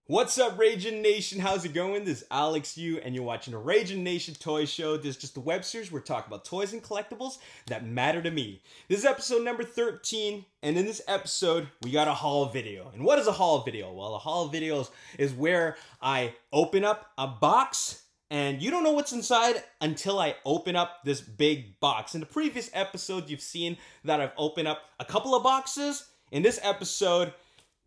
What's up, Ragin Nation? How's it going? This is Alex Yu, and you're watching the Ragin Nation Toy Show. This is just a web series where we talk about toys and collectibles that matter to me. This is episode number 13, and in this episode, we got a haul video. And what is a haul video? Well, a haul video is where I open up a box, and you don't know what's inside until I open up this big box. In the previous episode, you've seen that I've opened up a couple of boxes. In this episode,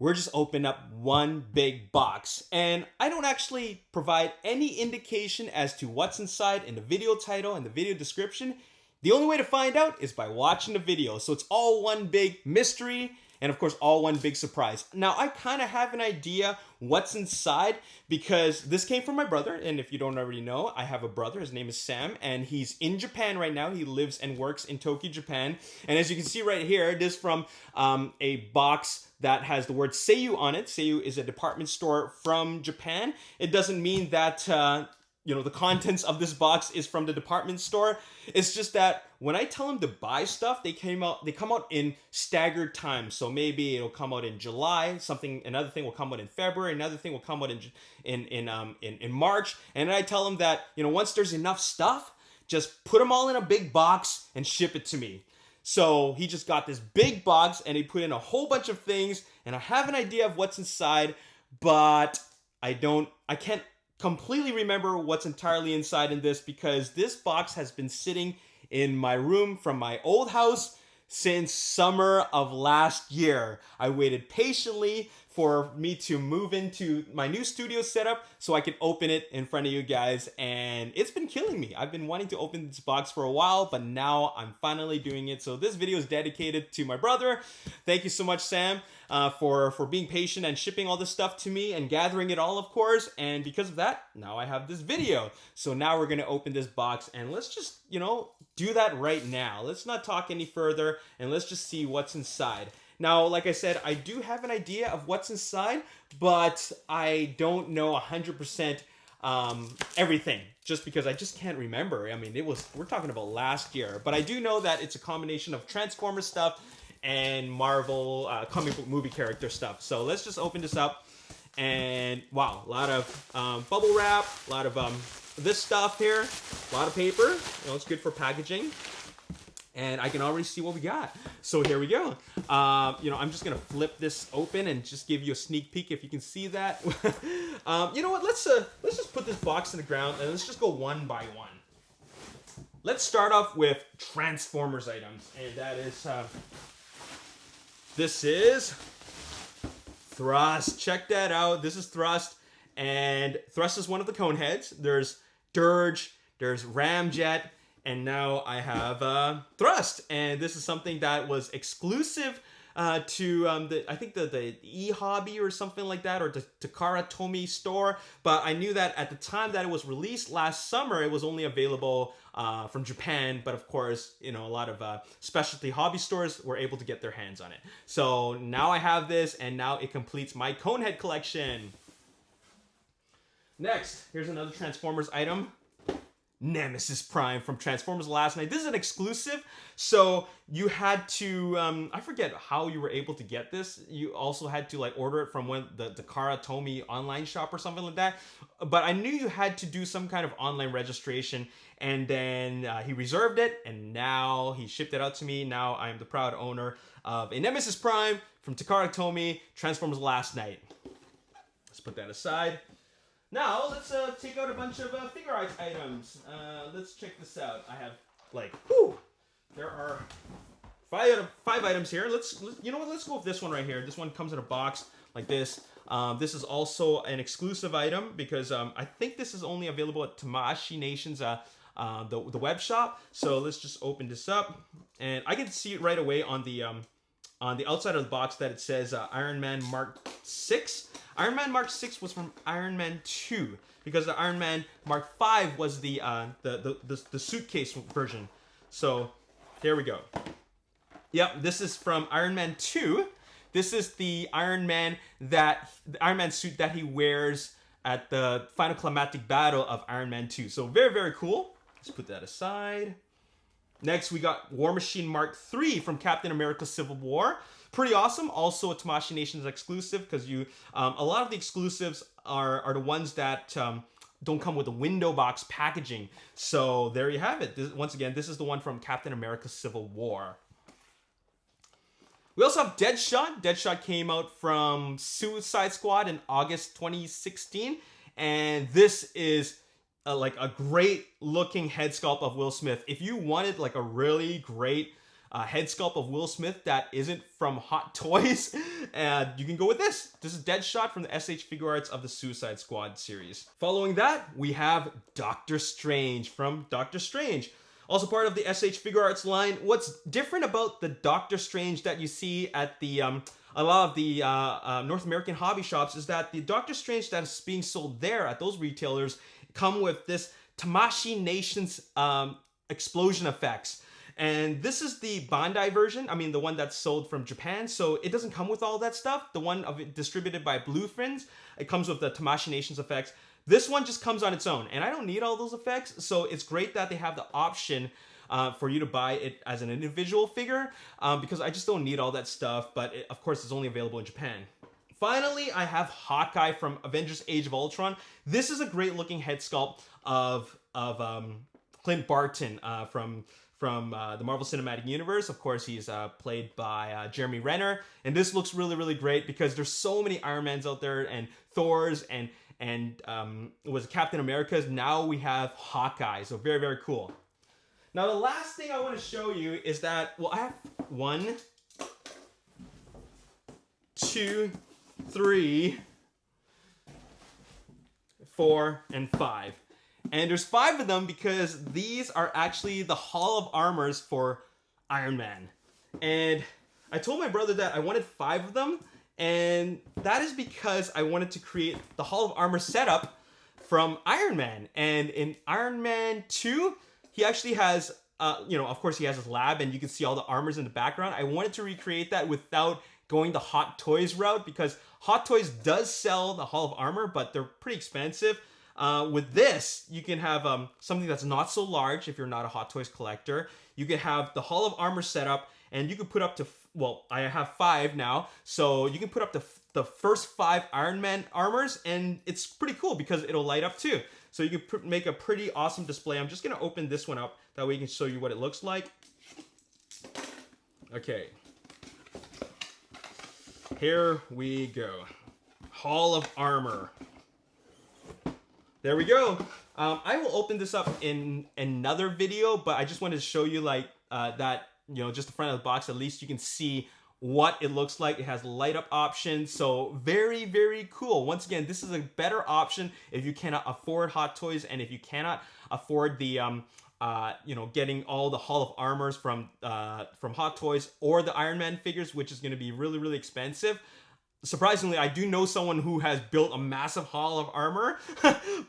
we're just opening up one big box. And I don't actually provide any indication as to what's inside in the video title and the video description. The only way to find out is by watching the video. So it's all one big mystery and of course all one big surprise. Now I kind of have an idea what's inside because this came from my brother. And if you don't already know, I have a brother. His name is Sam and he's in Japan right now. He lives and works in Tokyo, Japan. And as you can see right here, this is from a box that has the word Seiyu on it. Seiyu is a department store from Japan. It doesn't mean that the contents of this box is from the department store. It's just that when I tell them to buy stuff, they come out in staggered times. So maybe it'll come out in July, another thing will come out in February, another thing will come out in March. And then I tell them that, once there's enough stuff, just put them all in a big box and ship it to me. So he just got this big box and he put in a whole bunch of things, and I have an idea of what's inside, but I can't completely remember what's entirely inside in this because this box has been sitting in my room from my old house since summer of last year. I waited patiently for me to move into my new studio setup so I could open it in front of you guys, and it's been killing me. I've been wanting to open this box for a while, but now I'm finally doing it. So this video is dedicated to my brother. Thank you so much, Sam, for being patient and shipping all this stuff to me and gathering it all, of course. And because of that, now I have this video. So now we're gonna open this box, and let's just, do that right now. Let's not talk any further, and let's just see what's inside. Now, like I said, I do have an idea of what's inside, but I don't know 100% everything, just because I just can't remember. I mean, we're talking about last year, but I do know that it's a combination of Transformers stuff and Marvel comic book movie character stuff. So let's just open this up, and wow, a lot of bubble wrap, a lot of this stuff here, a lot of paper. It's good for packaging. And I can already see what we got. So here we go. I'm just gonna flip this open and just give you a sneak peek if you can see that. You know what? Let's just put this box in the ground and let's just go one by one. Let's start off with Transformers items, and that is this is Thrust. Check that out. This is Thrust, and Thrust is one of the cone heads. There's Dirge, there's Ramjet. And now I have Thrust, and this is something that was exclusive to the e-hobby or something like that, or the Takara Tomy store. But I knew that at the time that it was released last summer, it was only available from Japan. But of course, a lot of specialty hobby stores were able to get their hands on it. So now I have this, and now it completes my Conehead collection. Next, here's another Transformers item. Nemesis Prime from Transformers Last Night. This is an exclusive, so you had to, I forget how you were able to get this. You also had to order it from the Takara Tomy online shop or something like that. But I knew you had to do some kind of online registration, and then he reserved it, and now he shipped it out to me. Now I am the proud owner of a Nemesis Prime from Takara Tomy, Transformers Last Night. Let's put that aside. Now, let's take out a bunch of figure arts items. Let's check this out. I have, there are five items here. Let's go with this one right here. This one comes in a box like this. This is also an exclusive item because I think this is only available at Tamashii Nation's the web shop. So let's just open this up, and I can see it right away on the outside of the box that it says Iron Man Mark 6. Iron Man Mark 6 was from Iron Man 2 because the Iron Man Mark 5 was the suitcase version. So here we go. Yep, this is from Iron Man 2. This is the Iron Man suit that he wears at the final climactic battle of Iron Man 2. So very, very cool. Let's put that aside. Next, we got War Machine Mark III from Captain America Civil War. Pretty awesome. Also a Tamashii Nations exclusive, because a lot of the exclusives are the ones that don't come with a window box packaging. So there you have it. Once again, this is the one from Captain America Civil War. We also have Deadshot. Deadshot came out from Suicide Squad in August 2016. And this is like a great looking head sculpt of Will Smith. If you wanted like a really great head sculpt of Will Smith that isn't from Hot Toys, you can go with this. This is Deadshot from the SH Figure Arts of the Suicide Squad series. Following that, we have Doctor Strange from Doctor Strange. Also part of the SH Figure Arts line. What's different about the Doctor Strange that you see at the a lot of the North American hobby shops is that the Doctor Strange that is being sold there at those retailers come with this Tamashii Nations explosion effects. And this is the Bandai version. I mean, the one that's sold from Japan. So it doesn't come with all that stuff. The one of it distributed by Bluefins, it comes with the Tamashii Nations effects. This one just comes on its own. And I don't need all those effects. So it's great that they have the option for you to buy it as an individual figure. Because I just don't need all that stuff. But of course, it's only available in Japan. Finally, I have Hawkeye from Avengers Age of Ultron. This is a great looking head sculpt of Clint Barton from the Marvel Cinematic Universe. Of course, he's played by Jeremy Renner. And this looks really, really great because there's so many Iron Mans out there and Thors and it was Captain America's. Now we have Hawkeye. So very, very cool. Now, the last thing I want to show you is that, well, I have 1, 2, 3, 4, and 5. And there's 5 of them because these are actually the Hall of Armors for Iron Man. And I told my brother that I wanted 5 of them, and that is because I wanted to create the Hall of Armor setup from Iron Man. And in Iron Man 2, he actually has, of course he has his lab and you can see all the armors in the background. I wanted to recreate that without going the Hot Toys route because Hot Toys does sell the Hall of Armor, but they're pretty expensive. With this, you can have something that's not so large if you're not a Hot Toys collector. You can have the Hall of Armor setup, and you can put up to, well, I have 5 now, so you can put up to the first 5 Iron Man armors, and it's pretty cool because it'll light up too. So you can make a pretty awesome display. I'm just going to open this one up, that way you can show you what it looks like. Okay. Here we go. Hall of Armor. There we go. I will open this up in another video, but I just wanted to show you like that, just the front of the box. At least you can see what it looks like. It has light up options. So very, very cool. Once again, this is a better option if you cannot afford Hot Toys and if you cannot afford the, getting all the Hall of Armors from Hot Toys or the Iron Man figures, which is going to be really, really expensive. Surprisingly, I do know someone who has built a massive Hall of Armor,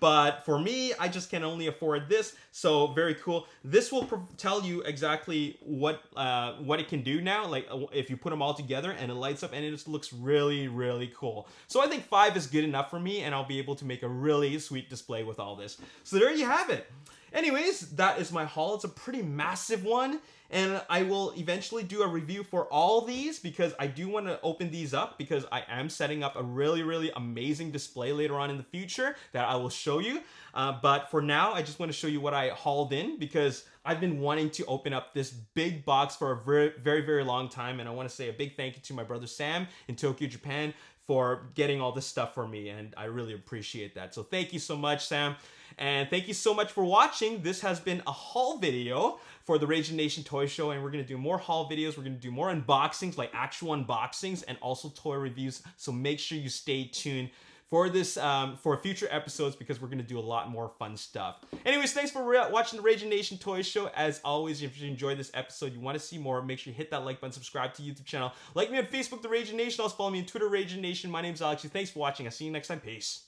but for me, I just can only afford this. So very cool. This will tell you exactly what it can do now. Like if you put them all together and it lights up and it just looks really, really cool. So I think 5 is good enough for me and I'll be able to make a really sweet display with all this. So there you have it. Anyways, that is my haul. It's a pretty massive one. And I will eventually do a review for all these because I do want to open these up because I am setting up a really, really amazing display later on in the future that I will show you. But for now, I just want to show you what I hauled in because I've been wanting to open up this big box for a very, very, very long time. And I want to say a big thank you to my brother Sam in Tokyo, Japan for getting all this stuff for me. And I really appreciate that. So thank you so much, Sam. And thank you so much for watching. This has been a haul video for the Ragin Nation Toy Show, and we're going to do more haul videos. We're going to do more unboxings, like actual unboxings, and also toy reviews. So make sure you stay tuned for this, for future episodes, because we're going to do a lot more fun stuff. Anyways, thanks for watching the Ragin Nation Toy Show. As always, if you enjoyed this episode, you want to see more, make sure you hit that like button, subscribe to the YouTube channel. Like me on Facebook, The Ragin Nation. Also follow me on Twitter, Ragin Nation. My name's Alex. Thanks for watching. I'll see you next time. Peace.